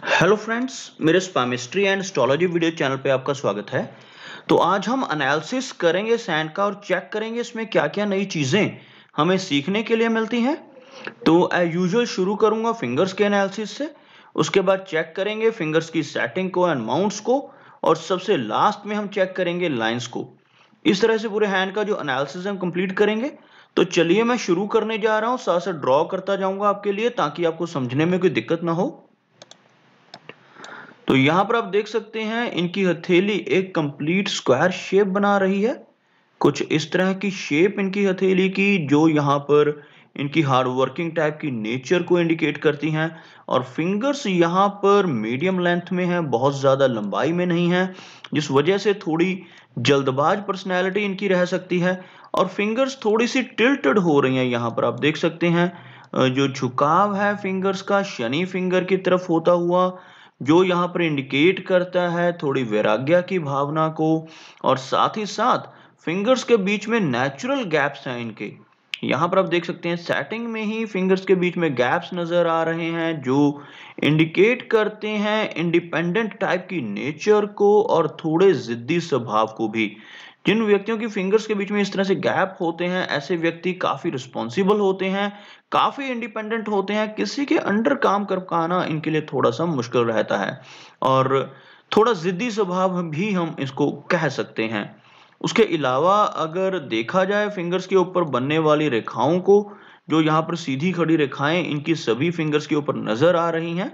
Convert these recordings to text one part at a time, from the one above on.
Hello friends, मेरे स्पामिस्ट्री and astrology video channel पे आपका स्वागत है। तो आज हम एनालिसिस करेंगे सैंड का और चेक करेंगे इसमें क्या-क्या नई चीजें हमें सीखने के लिए मिलती हैं। तो एज यूजुअल शुरू करूंगा फिंगर्स के एनालिसिस से, उसके बाद चेक करेंगे फिंगर्स की सेटिंग को एंड माउंट्स को, और सबसे लास्ट में हम चेक करेंगे लाइंस को। इस तरह से पूरे हैंड का जो एनालिसिस हम कंप्लीट करेंगे। तो चलिए मैं शुरू करने जा रहा हूँ, साथ साथ ड्रॉ करता जाऊंगा आपके लिए ताकि आपको समझने में कोई दिक्कत ना हो। तो यहाँ पर आप देख सकते हैं इनकी हथेली एक कंप्लीट स्क्वायर शेप बना रही है। कुछ इस तरह की शेप इनकी हथेली की, जो यहाँ पर इनकी हार्ड वर्किंग टाइप की नेचर को इंडिकेट करती हैं। और फिंगर्स यहाँ पर मीडियम लेंथ में है, बहुत ज्यादा लंबाई में नहीं है, जिस वजह से थोड़ी जल्दबाज पर्सनैलिटी इनकी रह सकती है। और फिंगर्स थोड़ी सी टिल्टेड हो रही हैं, यहाँ पर आप देख सकते हैं जो झुकाव है फिंगर्स का शनि फिंगर की तरफ होता हुआ, जो यहाँ पर इंडिकेट करता है थोड़ी वैराग्य की भावना को। और साथ ही साथ फिंगर्स के बीच में नेचुरल गैप्स हैं इनके। यहाँ पर आप देख सकते हैं सेटिंग में ही फिंगर्स के बीच में गैप्स नजर आ रहे हैं, जो इंडिकेट करते हैं इंडिपेंडेंट टाइप की नेचर को और थोड़े जिद्दी स्वभाव को भी। जिन व्यक्तियों की फिंगर्स के बीच में इस तरह से गैप होते हैं, ऐसे व्यक्ति काफी रिस्पॉन्सिबल होते हैं, काफी इंडिपेंडेंट होते हैं, किसी के अंडर काम कर पाना इनके लिए थोड़ा सा मुश्किल रहता है, और थोड़ा जिद्दी स्वभाव भी हम इसको कह सकते हैं। उसके अलावा अगर देखा जाए फिंगर्स के ऊपर बनने वाली रेखाओं को, जो यहाँ पर सीधी खड़ी रेखाएं इनकी सभी फिंगर्स के ऊपर नजर आ रही हैं,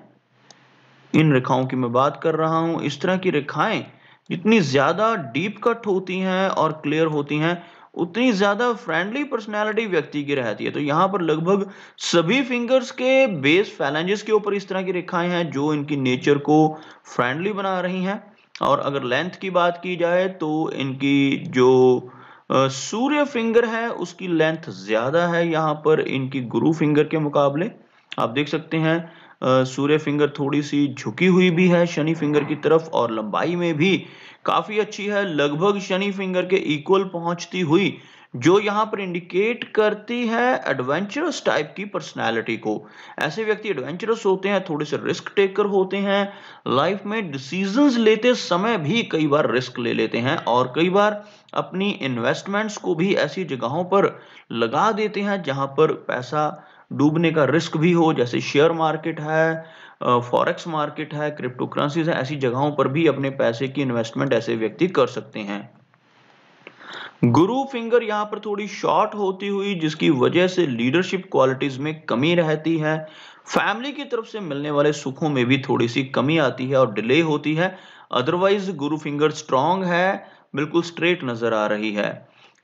इन रेखाओं की मैं बात कर रहा हूं। इस तरह की रेखाएं जितनी ज्यादा डीप कट होती हैं और क्लियर होती हैं, उतनी ज्यादा फ्रेंडली पर्सनैलिटी व्यक्ति की रहती है। तो यहाँ पर लगभग सभी फिंगर्स के बेस फैलेंजेस के ऊपर इस तरह की रेखाएं हैं, जो इनकी नेचर को फ्रेंडली बना रही हैं। और अगर लेंथ की बात की जाए तो इनकी जो सूर्य फिंगर है उसकी लेंथ ज्यादा है यहाँ पर इनकी गुरु फिंगर के मुकाबले। आप देख सकते हैं सूर्य फिंगर थोड़ी सी झुकी हुई भी है शनि फिंगर की तरफ, और लंबाई में भी काफी अच्छी है, लगभग शनि फिंगर के इक्वल पहुंचती हुई, जो यहाँ पर इंडिकेट करती है एडवेंचरस टाइप की पर्सनालिटी को। ऐसे व्यक्ति एडवेंचरस होते हैं, थोड़े से रिस्क टेकर होते हैं, लाइफ में डिसीजंस लेते समय भी कई बार रिस्क ले लेते हैं, और कई बार अपनी इन्वेस्टमेंट्स को भी ऐसी जगहों पर लगा देते हैं जहां पर पैसा डूबने का रिस्क भी हो, जैसे शेयर मार्केट है, फॉरेक्स मार्केट है, क्रिप्टो करेंसीज है। ऐसी जगहों पर भी अपने पैसे की इन्वेस्टमेंट ऐसे व्यक्ति कर सकते हैं। गुरु फिंगर यहाँ पर थोड़ी शॉर्ट होती हुई, जिसकी वजह से लीडरशिप क्वालिटीज में कमी रहती है, फैमिली की तरफ से मिलने वाले सुखों में भी थोड़ी सी कमी आती है और डिले होती है। अदरवाइज गुरु फिंगर स्ट्रांग है, बिल्कुल स्ट्रेट नजर आ रही है।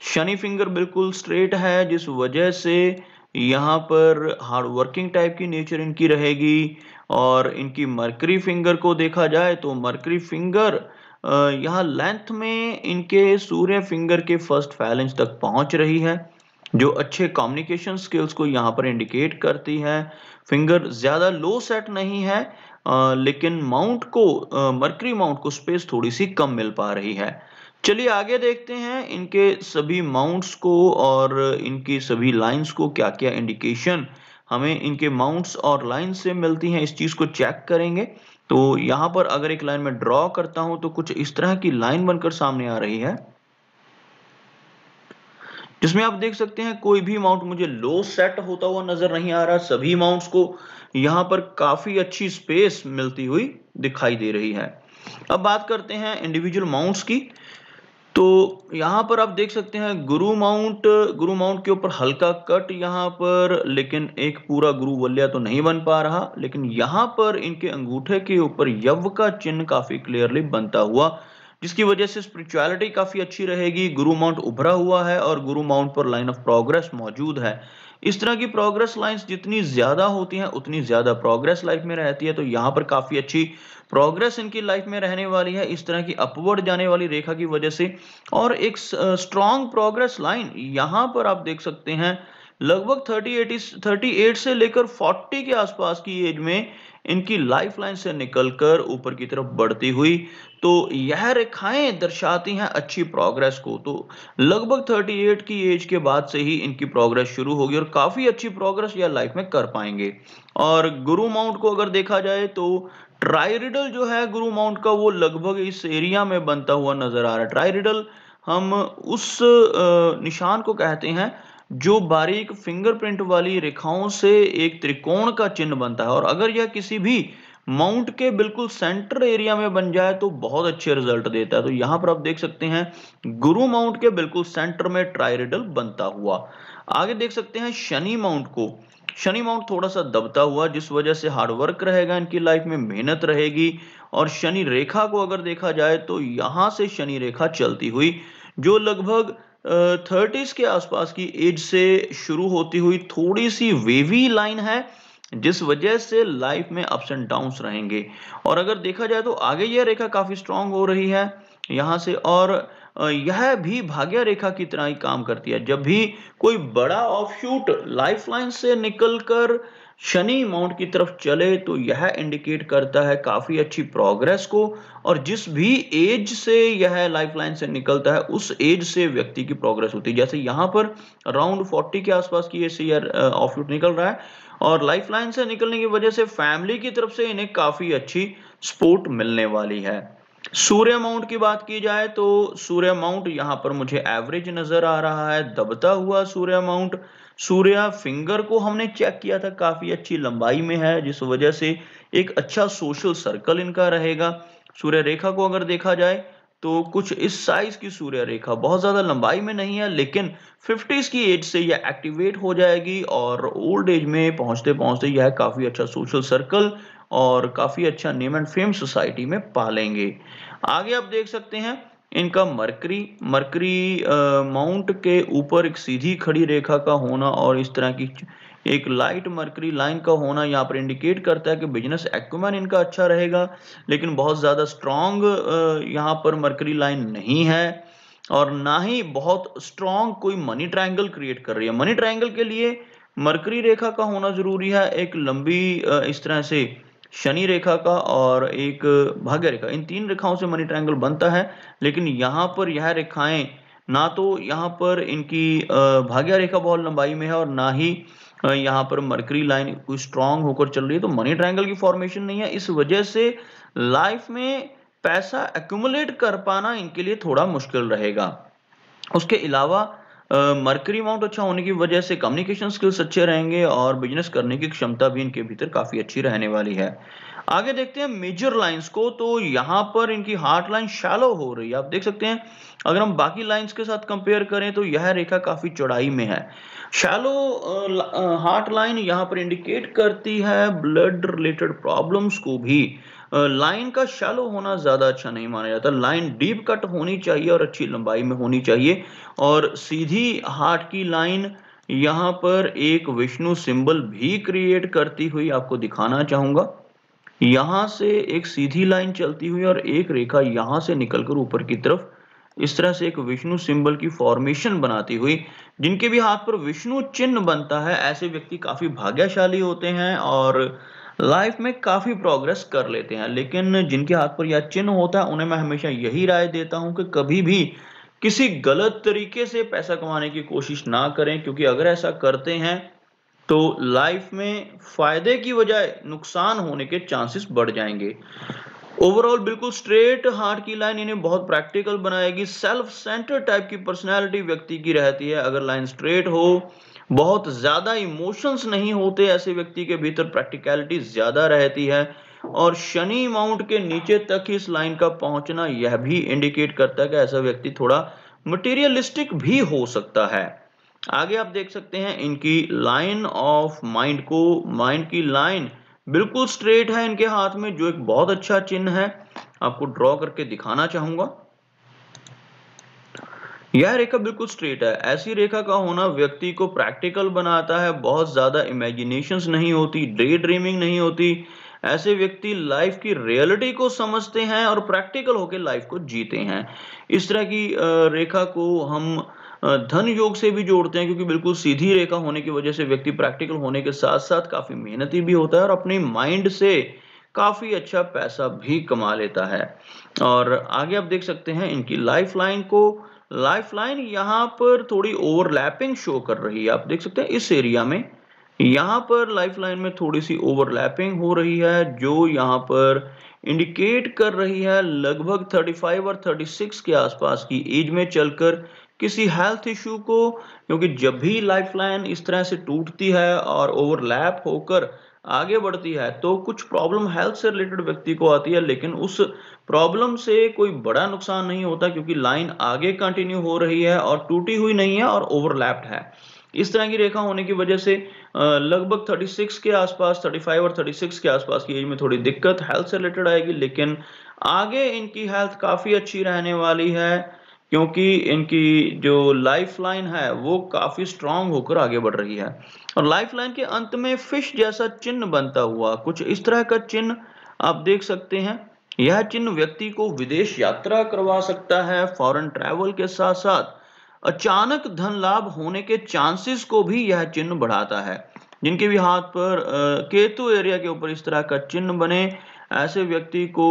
शनि फिंगर बिल्कुल स्ट्रेट है, जिस वजह से यहाँ पर हार्ड वर्किंग टाइप की नेचर इनकी रहेगी। और इनकी मरकरी फिंगर को देखा जाए तो मरकरी फिंगर यहाँ लेंथ में इनके सूर्य फिंगर के फर्स्ट फैलेंज तक पहुंच रही है, जो अच्छे कम्युनिकेशन स्किल्स को यहाँ पर इंडिकेट करती है। फिंगर ज्यादा लो सेट नहीं है, लेकिन माउंट को मरकरी माउंट को स्पेस थोड़ी सी कम मिल पा रही है। चलिए आगे देखते हैं इनके सभी माउंट्स को और इनकी सभी लाइंस को, क्या क्या इंडिकेशन हमें इनके माउंट्स और लाइंस से मिलती हैं, इस चीज को चेक करेंगे। तो यहाँ पर अगर एक लाइन में ड्रॉ करता हूं तो कुछ इस तरह की लाइन बनकर सामने आ रही है, जिसमें आप देख सकते हैं कोई भी माउंट मुझे लो सेट होता हुआ नजर नहीं आ रहा, सभी माउंट्स को यहाँ पर काफी अच्छी स्पेस मिलती हुई दिखाई दे रही है। अब बात करते हैं इंडिविजुअल माउंट्स की। तो यहाँ पर आप देख सकते हैं गुरु माउंट के ऊपर हल्का कट यहाँ पर, लेकिन एक पूरा गुरु वल्या तो नहीं बन पा रहा। लेकिन यहाँ पर इनके अंगूठे के ऊपर यव का चिन्ह काफी क्लियरली बनता हुआ, जिसकी वजह से स्पिरिचुअलिटी काफी अच्छी रहेगी। गुरु माउंट उभरा हुआ है और गुरु माउंट पर लाइन ऑफ प्रोग्रेस मौजूद है। इस तरह की प्रोग्रेस लाइंस जितनी ज्यादा होती हैं उतनी ज्यादा प्रोग्रेस लाइफ में रहती है। तो यहाँ पर काफी अच्छी प्रोग्रेस इनकी लाइफ में रहने वाली है इस तरह की अपवर्ड जाने वाली रेखा की वजह से। और एक स्ट्रॉन्ग प्रोग्रेस लाइन यहाँ पर आप देख सकते हैं, लगभग 38 से लेकर 40 के आसपास की एज में इनकी लाइफलाइन से निकलकर ऊपर की तरफ बढ़ती हुई, तो यह रेखाएं दर्शाती हैं अच्छी प्रोग्रेस को। तो लगभग 38 की एज के बाद से ही इनकी प्रोग्रेस शुरू होगी और काफी अच्छी प्रोग्रेस यह लाइफ में कर पाएंगे। और गुरु माउंट को अगर देखा जाए तो ट्राइरिडल जो है गुरु माउंट का, वो लगभग इस एरिया में बनता हुआ नजर आ रहा है। ट्राइरिडल हम उस निशान को कहते हैं जो बारीक फिंगरप्रिंट वाली रेखाओं से एक त्रिकोण का चिन्ह बनता है, और अगर यह किसी भी माउंट के बिल्कुल सेंटर एरिया में बन जाए तो बहुत अच्छे रिजल्ट देता है। तो यहाँ पर आप देख सकते हैं गुरु माउंट के बिल्कुल सेंटर में ट्राइरिडल बनता हुआ। आगे देख सकते हैं शनि माउंट को। शनि माउंट थोड़ा सा दबता हुआ, जिस वजह से हार्डवर्क रहेगा, इनकी लाइफ में मेहनत रहेगी। और शनि रेखा को अगर देखा जाए तो यहां से शनि रेखा चलती हुई, जो लगभग 30s के आसपास की एज से शुरू होती हुई थोड़ी सी वेवी लाइन है, जिस वजह से लाइफ में अप्स एंड डाउन्स रहेंगे। और अगर देखा जाए तो आगे यह रेखा काफी स्ट्रांग हो रही है यहां से, और यह भी भाग्य रेखा की तरह ही काम करती है। जब भी कोई बड़ा ऑफशूट लाइफलाइन से निकलकर शनि माउंट की तरफ चले तो यह इंडिकेट करता है काफी अच्छी प्रोग्रेस को, और जिस भी एज से यह लाइफलाइन से निकलता है उस एज से व्यक्ति की प्रोग्रेस होती है। जैसे यहाँ पर अराउंड 40 के आसपास की एज से यह ऑफशूट निकल रहा है, और लाइफलाइन से निकलने की वजह से फैमिली की तरफ से इन्हें काफी अच्छी सपोर्ट मिलने वाली है। सूर्य माउंट की बात की जाए तो सूर्य माउंट यहाँ पर मुझे एवरेज नजर आ रहा है, दबता हुआ सूर्य माउंट। सूर्य फिंगर को हमने चेक किया था, काफी अच्छी लंबाई में है, जिस वजह से एक अच्छा सोशल सर्कल इनका रहेगा। सूर्य रेखा को अगर देखा जाए तो कुछ इस साइज की सूर्य रेखा, बहुत ज्यादा लंबाई में नहीं है, लेकिन 50s की एज से यह एक्टिवेट हो जाएगी और ओल्ड एज में पहुंचते पहुंचते यह काफी अच्छा सोशल सर्कल और काफी अच्छा नेम एंड फेम सोसाइटी में पालेंगे। आगे आप देख सकते हैं इनका मरकरी। मरकरी माउंट के ऊपर एक सीधी खड़ी रेखा का होना और इस तरह की एक लाइट मरकरी लाइन का होना यहाँ पर इंडिकेट करता है कि बिजनेस एक्यूमेन इनका अच्छा रहेगा, लेकिन बहुत ज्यादा स्ट्रॉन्ग यहाँ पर मरकरी लाइन नहीं है, और ना ही बहुत स्ट्रॉन्ग कोई मनी ट्रायंगल क्रिएट कर रही है। मनी ट्रायंगल के लिए मरकरी रेखा का होना जरूरी है, एक लंबी इस तरह से शनि रेखा का और एक भाग्य रेखा, इन तीन रेखाओं से मनी ट्रायंगल बनता है। लेकिन यहाँ पर यह रेखाएं, ना तो यहाँ पर इनकी भाग्य रेखा बहुत लंबाई में है और ना ही यहाँ पर मरकरी लाइन कोई स्ट्रांग होकर चल रही है, तो मनी ट्रायंगल की फॉर्मेशन नहीं है। इस वजह से लाइफ में पैसा एक्यूमुलेट कर पाना इनके लिए थोड़ा मुश्किल रहेगा। उसके अलावा मरकरी माउंट अच्छा होने की वजह से कम्युनिकेशन स्किल्स अच्छे रहेंगे और बिजनेस करने की क्षमता भी इनके भीतर काफी अच्छी रहने वाली है। आगे देखते हैं मेजर लाइंस को, तो यहाँ पर इनकी हार्ट लाइन शैलो हो रही है, आप देख सकते हैं। अगर हम बाकी लाइंस के साथ कंपेयर करें तो यह रेखा काफी चौड़ाई में है। शैलो हार्ट लाइन यहाँ पर इंडिकेट करती है ब्लड रिलेटेड प्रॉब्लम्स को भी। लाइन का शैलो होना ज्यादा अच्छा नहीं माना जाता, लाइन डीप कट होनी चाहिए और अच्छी लंबाई में होनी चाहिए। और सीधी हार्ट की लाइन यहाँ पर एक विष्णु सिंबल भी क्रिएट करती हुई आपको दिखाना चाहूंगा। यहां से एक सीधी लाइन चलती हुई और एक रेखा यहां से निकलकर ऊपर की तरफ इस तरह से एक विष्णु सिंबल की फॉर्मेशन बनाती हुई, जिनके भी हाथ पर विष्णु चिन्ह बनता है, ऐसे व्यक्ति काफी भाग्यशाली होते हैं और लाइफ में काफी प्रोग्रेस कर लेते हैं। लेकिन जिनके हाथ पर यह चिन्ह होता है उन्हें मैं हमेशा यही राय देता हूं कि कभी भी किसी गलत तरीके से पैसा कमाने की कोशिश ना करें, क्योंकि अगर ऐसा करते हैं तो लाइफ में फायदे की बजाय नुकसान होने के चांसेस बढ़ जाएंगे। ओवरऑल बिल्कुल स्ट्रेट हार्ट की लाइन इन्हें बहुत प्रैक्टिकल बनाएगी। सेल्फ सेंटर टाइप की पर्सनैलिटी व्यक्ति की रहती है अगर लाइन स्ट्रेट हो। बहुत ज्यादा इमोशंस नहीं होते ऐसे व्यक्ति के भीतर, प्रैक्टिकलिटी ज्यादा रहती है। और शनि माउंट के नीचे तक इस लाइन का पहुंचना यह भी इंडिकेट करता है कि ऐसा व्यक्ति थोड़ा मटेरियलिस्टिक भी हो सकता है। आगे आप देख सकते हैं इनकी लाइन ऑफ माइंड को। माइंड की लाइन बिल्कुल स्ट्रेट है इनके हाथ में, जो एक बहुत अच्छा चिन्ह है, आपको ड्रॉ करके दिखाना चाहूंगा। यह रेखा बिल्कुल स्ट्रेट है। ऐसी रेखा का होना व्यक्ति को प्रैक्टिकल बनाता है, बहुत ज्यादा इमेजिनेशंस नहीं होती, डे ड्रीमिंग नहीं होती। ऐसे व्यक्ति लाइफ की रियलिटी को समझते हैं और प्रैक्टिकल होकर लाइफ को जीते हैं। इस तरह की रेखा को हम धन योग से भी जोड़ते हैं, क्योंकि बिल्कुल सीधी रेखा होने की वजह से व्यक्ति प्रैक्टिकल होने के साथ साथ काफी मेहनती भी होता है और अपने माइंड से काफी अच्छा पैसा भी कमा लेता है। और आगे आप देख सकते हैं इनकी लाइफलाइन को, लाइफलाइन यहाँ पर थोड़ी ओवरलैपिंग शो कर रही है। आप देख सकते हैं इस एरिया में, यहाँ पर लाइफलाइन में थोड़ी सी ओवरलैपिंग हो रही है, जो यहाँ पर इंडिकेट कर रही है लगभग 35 और 36 के आसपास की एज में चलकर किसी हेल्थ इशू को। क्योंकि जब भी लाइफलाइन इस तरह से टूटती है और ओवरलैप होकर आगे बढ़ती है तो कुछ प्रॉब्लम हेल्थ से रिलेटेड व्यक्ति को आती है, लेकिन उस प्रॉब्लम से कोई बड़ा नुकसान नहीं होता क्योंकि लाइन आगे कंटिन्यू हो रही है और टूटी हुई नहीं है और ओवरलैप्ड है। इस तरह की रेखा होने की वजह से लगभग 36 के आसपास, 35 और 36 के आसपास की एज में थोड़ी दिक्कत हेल्थ से रिलेटेड आएगी, लेकिन आगे इनकी हेल्थ काफी अच्छी रहने वाली है क्योंकि इनकी जो लाइफलाइन है वो काफी स्ट्रांग होकर आगे बढ़ रही है। और लाइफलाइन के अंत में फिश जैसा चिन्ह बनता हुआ कुछ इस तरह का चिन्ह आप देख सकते हैं। यह चिन्ह व्यक्ति को विदेश यात्रा करवा सकता है, फॉरेन ट्रैवल के साथ साथ अचानक धन लाभ होने के चांसेस को भी यह चिन्ह बढ़ाता है। जिनके भी हाथ पर केतु एरिया के ऊपर इस तरह का चिन्ह बने, ऐसे व्यक्ति को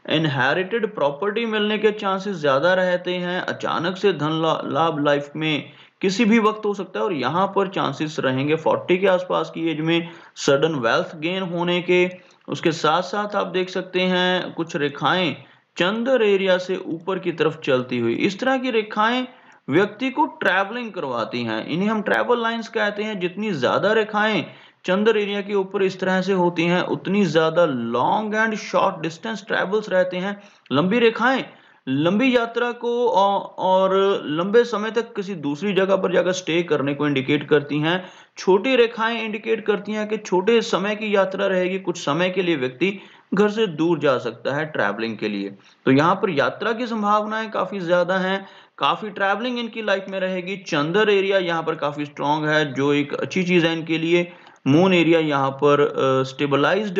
इनहेरिटेड प्रॉपर्टी मिलने के चांसेस ज्यादा रहते हैं। अचानक से धन लाभ लाइफ में किसी भी वक्त हो सकता है और यहाँ पर चांसेस रहेंगे 40 के आसपास की एज में सडन वेल्थ गेन होने के। उसके साथ साथ आप देख सकते हैं कुछ रेखाएं चंद्र एरिया से ऊपर की तरफ चलती हुई, इस तरह की रेखाएं व्यक्ति को ट्रैवलिंग करवाती हैं। इन्हें हम ट्रैवल लाइंस कहते हैं। जितनी ज्यादा रेखाएं चंद्र एरिया के ऊपर इस तरह से होती हैं उतनी ज्यादा long and short distance travels रहते हैं। लंबी रेखाएं लंबी यात्रा को और लंबे समय तक किसी दूसरी जगह पर जाकर स्टे करने को इंडिकेट करती हैं। छोटी रेखाएं इंडिकेट करती हैं कि छोटे समय की यात्रा रहेगी, कुछ समय के लिए व्यक्ति घर से दूर जा सकता है ट्रैवलिंग के लिए। तो यहाँ पर यात्रा की संभावनाएं काफी ज्यादा हैं, काफी ट्रैवलिंग इनकी लाइफ में रहेगी। चंद्र एरिया यहाँ पर काफी स्ट्रांग है जो एक अच्छी चीज है इनके लिए। मून एरिया यहाँ पर स्टेबलाइज्ड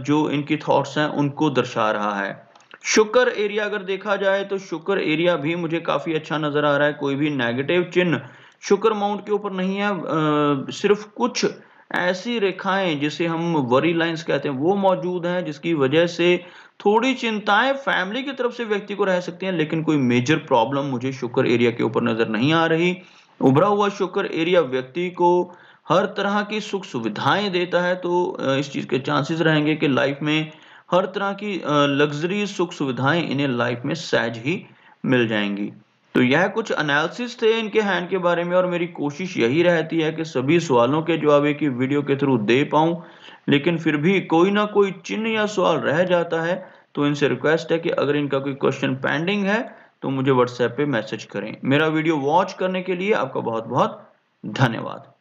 जो इनकी थॉट्स हैं उनको दर्शा रहा है। शुक्र एरिया अगर देखा जाए तो शुक्र एरिया भी मुझे काफी अच्छा नजर आ रहा है। कोई भी नेगेटिव चिन्ह शुक्र माउंट के ऊपर नहीं है, सिर्फ कुछ ऐसी रेखाएं जिसे हम वरी लाइंस कहते हैं वो मौजूद हैं, जिसकी वजह से थोड़ी चिंताएं फैमिली की तरफ से व्यक्ति को रह सकती हैं, लेकिन कोई मेजर प्रॉब्लम मुझे शुक्र एरिया के ऊपर नजर नहीं आ रही। उभरा हुआ शुक्र एरिया व्यक्ति को हर तरह की सुख सुविधाएं देता है, तो इस चीज के चांसेस रहेंगे कि लाइफ में हर तरह की लग्जरी सुख सुविधाएं इन्हें लाइफ में सहज ही मिल जाएंगी। तो यह कुछ एनालिसिस थे इनके हैंड के बारे में और मेरी कोशिश यही रहती है कि सभी सवालों के जवाब एक ही वीडियो के थ्रू दे पाऊं, लेकिन फिर भी कोई ना कोई चिन्ह या सवाल रह जाता है। तो इनसे रिक्वेस्ट है कि अगर इनका कोई क्वेश्चन पेंडिंग है तो मुझे व्हाट्सएप पे मैसेज करें। मेरा वीडियो वॉच करने के लिए आपका बहुत बहुत धन्यवाद।